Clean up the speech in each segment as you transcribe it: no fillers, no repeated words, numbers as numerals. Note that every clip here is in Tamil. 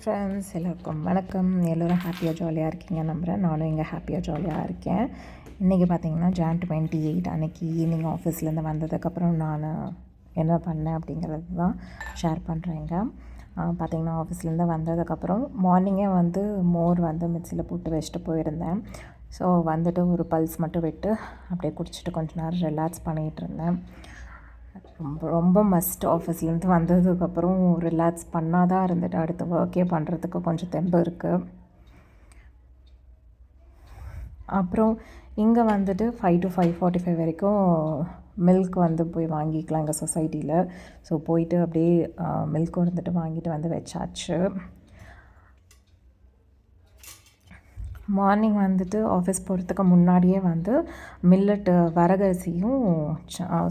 ஹாய் ஃப்ரெண்ட்ஸ், எல்லோருக்கும் வணக்கம். எல்லோரும் ஹாப்பியாக ஜாலியாக இருக்கீங்க நம்புகிறேன். நானும் இங்கே ஹாப்பியாக ஜாலியாக இருக்கேன். இன்றைக்கி பார்த்திங்கன்னா Jan 28 அன்றைக்கி ஈவினிங் ஆஃபீஸ்லேருந்து வந்ததுக்கப்புறம் நான் என்ன பண்ணேன் அப்படிங்கிறது தான் ஷேர் பண்ணுறேங்க. பார்த்திங்கன்னா ஆஃபீஸ்லேருந்து வந்ததுக்கப்புறம் மார்னிங்கே மோர் மிக்சியில் போட்டு வச்சுட்டு போயிருந்தேன். ஸோ ஒரு பல்ஸ் மட்டும் விட்டு அப்படியே குடிச்சிட்டு கொஞ்ச நேரம் ரிலாக்ஸ் பண்ணிகிட்டு இருந்தேன். ரொம்ப மஸ்ட் ஆஃபீஸ்லேருந்து வந்ததுக்கப்புறம் ரிலாக்ஸ் பண்ணாதான் இருந்துட்டு அடுத்த ஒர்க்கே பண்ணுறதுக்கு கொஞ்சம் தெம்பு இருக்குது. அப்புறம் இங்கே 5 to 5:45 வரைக்கும் மில்க் போய் வாங்கிக்கலாம் எங்கள் சொசைட்டியில். ஸோ போயிட்டு அப்படியே மில்க் வாங்கிட்டு வச்சாச்சு. மார்னிங் ஆஃபீஸ் போகிறதுக்கு முன்னாடியே மில்லட் வரகரிசியும்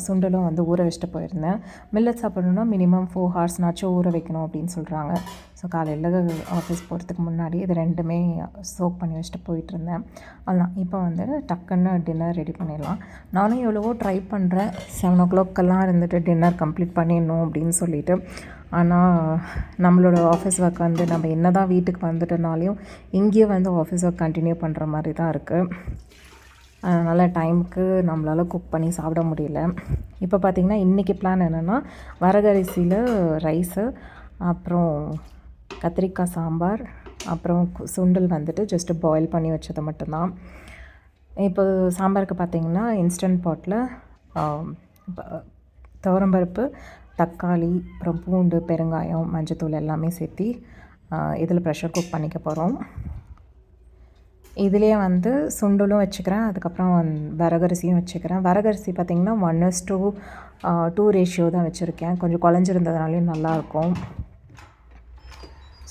சுண்டலும் ஊற வச்சுட்டு போயிருந்தேன். மில்லட் சாப்பிடணுன்னா மினிமம் 4 ஹவர்ஸ்னாச்சும் ஊற வைக்கணும் அப்படின்னு சொல்கிறாங்க. ஸோ காலையில் ஆஃபீஸ் போகிறதுக்கு முன்னாடி இது ரெண்டுமே சோக் பண்ணி வச்சுட்டு போயிட்டுருந்தேன். அதெல்லாம் இப்போ டக்குன்னு டின்னர் ரெடி பண்ணிடலாம். நானும் எவ்வளவோ ட்ரை பண்ணுறேன் 7 o'clockெல்லாம் டின்னர் கம்ப்ளீட் பண்ணிடணும் அப்படின்னு சொல்லிட்டு. ஆனால் நம்மளோட ஆஃபீஸ் ஒர்க் நம்ம என்ன தான் வீட்டுக்கு வந்துட்டனாலையும் இங்கேயே ஆஃபீஸ் ஒர்க் கண்டினியூ பண்ணுற மாதிரி தான் இருக்குது. அதனால் டைமுக்கு நம்மளால் குக் பண்ணி சாப்பிட முடியல. இப்போ பார்த்திங்கன்னா இன்றைக்கி பிளான் என்னென்னா வரகரிசியில் ரைஸு, அப்புறம் கத்திரிக்காய் சாம்பார், அப்புறம் சுண்டல் ஜஸ்ட்டு பாயில் பண்ணி வச்சது மட்டும்தான். இப்போ சாம்பாருக்கு பார்த்திங்கன்னா இன்ஸ்டன்ட் பாட்டில் துவரம்பருப்பு, தக்காளி, அப்புறம் பூண்டு, பெருங்காயம், மஞ்சத்தூள் எல்லாமே சேர்த்து இதில் ப்ரெஷர் குக் பண்ணிக்க போகிறோம். இதிலே சுண்டலும் வச்சுக்கிறேன், அதுக்கப்புறம் வரகரிசியும் வச்சுக்கிறேன். வரகரிசி பார்த்திங்கன்னா 1:2 ரேஷியோ தான் வச்சுருக்கேன். கொஞ்சம் குழஞ்சிருந்ததுனாலையும் நல்லாயிருக்கும்.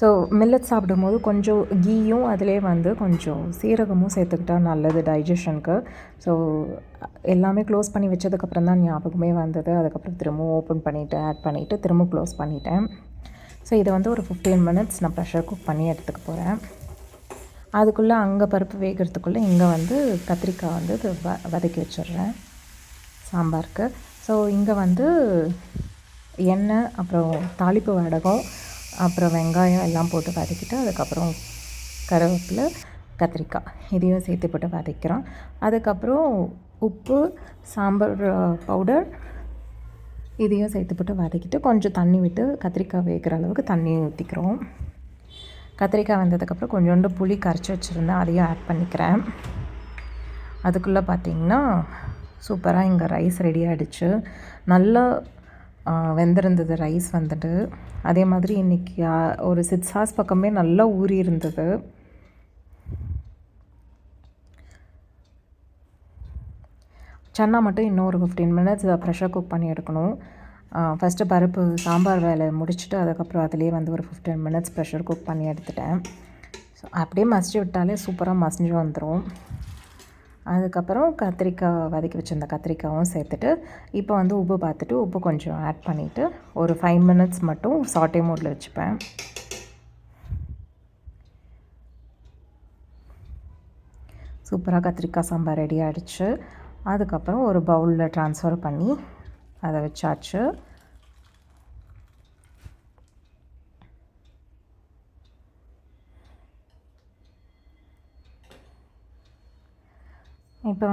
ஸோ மில்லட் சாப்பிடும்போது கொஞ்சம் கீயும் அதிலே கொஞ்சம் சீரகமும் சேர்த்துக்கிட்டா நல்லது டைஜஷனுக்கு. ஸோ எல்லாமே க்ளோஸ் பண்ணி வச்சதுக்கப்புறம் தான் ஞாபகமே வந்தது. அதுக்கப்புறம் திரும்பவும் ஓப்பன் பண்ணிவிட்டு ஆட் பண்ணிவிட்டு திரும்ப க்ளோஸ் பண்ணிட்டேன். ஸோ இதை ஒரு 15 minutes நான் ப்ரெஷர் குக் பண்ணி எடுத்துக்க போகிறேன். அதுக்குள்ளே அங்கே பருப்பு வேகிறதுக்குள்ளே இங்கே கத்திரிக்காய் வதக்கி வச்சிடுறேன் சாம்பாருக்கு. ஸோ இங்கே எண்ணெய், அப்புறம் தாளிப்பு வடகம், அப்புறம் வெங்காயம் எல்லாம் போட்டு வதக்கிட்டு அதுக்கப்புறம் கருவேப்பிலை, கத்திரிக்காய் இதையும் சேர்த்து போட்டு வதக்கிறோம். அதுக்கப்புறம் உப்பு, சாம்பார் பவுடர் இதையும் சேர்த்து போட்டு வதக்கிட்டு கொஞ்சம் தண்ணி விட்டு கத்திரிக்காய் வேகிற அளவுக்கு தண்ணி ஊற்றிக்கிறோம். கத்திரிக்காய் வந்ததுக்கப்புறம் கொஞ்சோண்டு புளி கரைச்சி வச்சுருந்தேன், அதையும் ஆட் பண்ணிக்கிறேன். அதுக்குள்ளே பார்த்திங்கன்னா சூப்பராக இங்கே ரைஸ் ரெடி ஆகிடுச்சு. நல்லா வெந்திருந்தது ரைஸ் அதே மாதிரி இன்றைக்கி ஒரு 6 hours பக்கமே நல்லா ஊறி இருந்தது. சன்னா மட்டும் இன்னும் ஒரு 15 minutes ப்ரெஷர் குக் பண்ணி எடுக்கணும். ஃபஸ்ட்டு பருப்பு சாம்பார் வேலை முடிச்சுட்டு அதுக்கப்புறம் அதிலே ஒரு 15 minutes ப்ரெஷர் குக் பண்ணி எடுத்துட்டேன். ஸோ அப்படியே மசிச்சு விட்டாலே சூப்பராக மசிஞ்சு வந்துடும். அதுக்கப்புறம் கத்திரிக்காய் வதக்கி வச்சுருந்த கத்திரிக்காயும் சேர்த்துட்டு இப்போ உப்பு பார்த்துட்டு உப்பு கொஞ்சம் ஆட் பண்ணிவிட்டு ஒரு 5 minutes மட்டும் சாட்டே மோடில் வச்சுப்பேன். சூப்பராக கத்திரிக்காய் சாம்பார் ரெடி ஆகிடுச்சு. அதுக்கப்புறம் ஒரு பவுலில் ட்ரான்ஸ்ஃபர் பண்ணி அதை வச்சாச்சு. இப்போ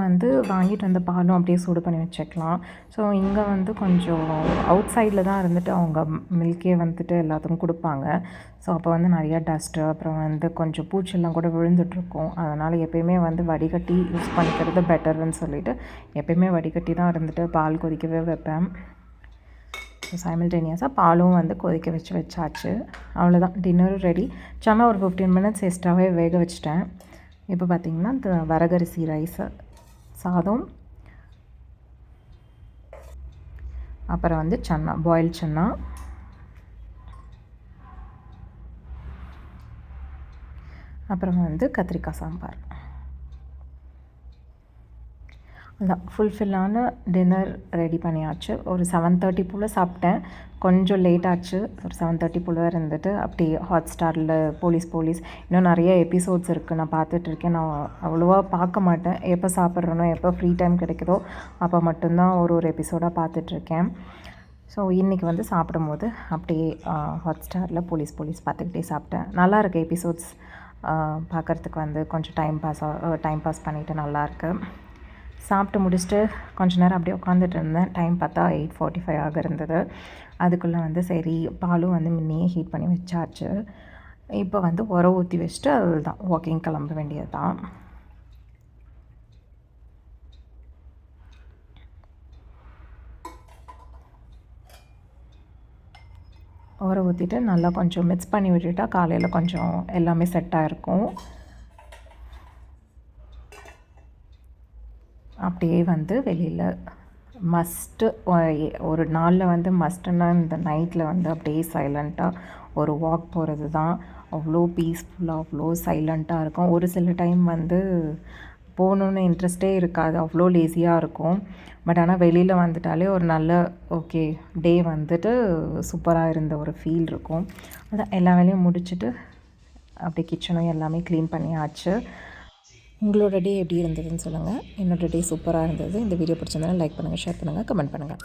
வாங்கிட்டு வந்த பாலும் அப்படியே சூடு பண்ணி வச்சுக்கலாம். ஸோ இங்கே கொஞ்சம் அவுட் சைடில் தான் அவங்க மில்கே எல்லாத்துக்கும் கொடுப்பாங்க. ஸோ அப்போ நிறையா டஸ்ட்டு, அப்புறம் கொஞ்சம் பூச்செல்லாம் கூட விழுந்துட்டுருக்கும். அதனால் எப்போயுமே வடிகட்டி யூஸ் பண்ணிக்கிறது பெட்டர்னு சொல்லிவிட்டு எப்போயுமே வடிகட்டி தான் பால் கொதிக்கவே வைப்பேன். ஸோ சைமல்டேனியஸாக பாலும் கொதிக்க வச்சாச்சு. அவ்வளோதான், டின்னரும் ரெடி. சன்னா ஒரு 15 minutes எக்ஸ்ட்ராவே வேக வச்சுட்டேன். இப்போ பார்த்திங்கன்னா இந்த வரகரிசி ரைஸு, சாதம், அப்புறம் சன்னா, பாயில் சன்னா, அப்புறம் கத்திரிக்காய் சாம்பார். அதான் ஃபுல்ஃபில்லான டின்னர் ரெடி பண்ணியாச்சு. ஒரு 7:30 போல் சாப்பிட்டேன். கொஞ்சம் லேட் ஆச்சு. ஒரு 7:30 போல் அப்படி ஹாட் ஸ்டாரில் போலீஸ் இன்னும் நிறைய எபிசோட்ஸ் இருக்குது, நான் பார்த்துட்ருக்கேன். நான் அவ்வளோவா பார்க்க மாட்டேன். எப்போ சாப்பிட்றனோ, எப்போ ஃப்ரீ டைம் கிடைக்குதோ அப்போ மட்டும்தான் ஒரு எபிசோடாக பார்த்துட்ருக்கேன். ஸோ இன்றைக்கி வந்து சாப்பிடும்போது அப்படியே ஹாட்ஸ்டாரில் போலீஸ் பார்த்துக்கிட்டே சாப்பிட்டேன். நல்லா இருக்குது எபிசோட்ஸ் பார்க்குறதுக்கு வந்து கொஞ்சம் டைம் பாஸ் பண்ணிவிட்டு நல்லாயிருக்கு. சாப்பிட்டு முடிச்சுட்டு கொஞ்ச நேரம் அப்படியே உட்காந்துட்டு இருந்தேன். டைம் பார்த்தா 8:45 ஆக இருந்தது. அதுக்குள்ளே வந்து சரி பாலும் வந்து முன்னையே ஹீட் பண்ணி வச்சாச்சு. இப்போ வந்து உரம் ஊற்றி வச்சுட்டு அதுதான் வாக்கிங் கிளம்ப வேண்டியது தான். உரம் ஊற்றிட்டு நல்லா கொஞ்சம் மிக்ஸ் பண்ணி விட்டுட்டா காலையில் கொஞ்சம் எல்லாமே செட்டாக இருக்கும். அப்படியே வந்து வெளியில் மஸ்ட்டு ஒரு நாளில் வந்து மஸ்ட்டுன்னா இந்த நைட்டில் வந்து அப்படியே சைலண்ட்டாக ஒரு வாக் போகிறது தான். அவ்வளோ பீஸ்ஃபுல்லாக அவ்வளோ சைலண்ட்டாக இருக்கும். ஒரு சில டைம் வந்து போகணுன்னு இன்ட்ரெஸ்ட்டே இருக்காது, அவ்வளோ லேசியாக இருக்கும். பட் ஆனால் வெளியில் வந்துட்டாலே ஒரு நல்ல ஓகே டே வந்துட்டு சூப்பராக இருந்த ஒரு ஃபீல் இருக்கும். அதான் எல்லா வேலையும் முடிச்சுட்டு அப்படியே கிச்சனும் எல்லாமே க்ளீன் பண்ணியாச்சு. உங்களோட டே எப்படி இருந்ததுன்னு சொல்லுங்கள். என்னோடய டே சூப்பராக இருந்தது. இந்த வீடியோ பிடிச்சிருந்தாலும் லைக் பண்ணுங்கள், ஷேர் பண்ணுங்கள், கமெண்ட் பண்ணுங்கள்.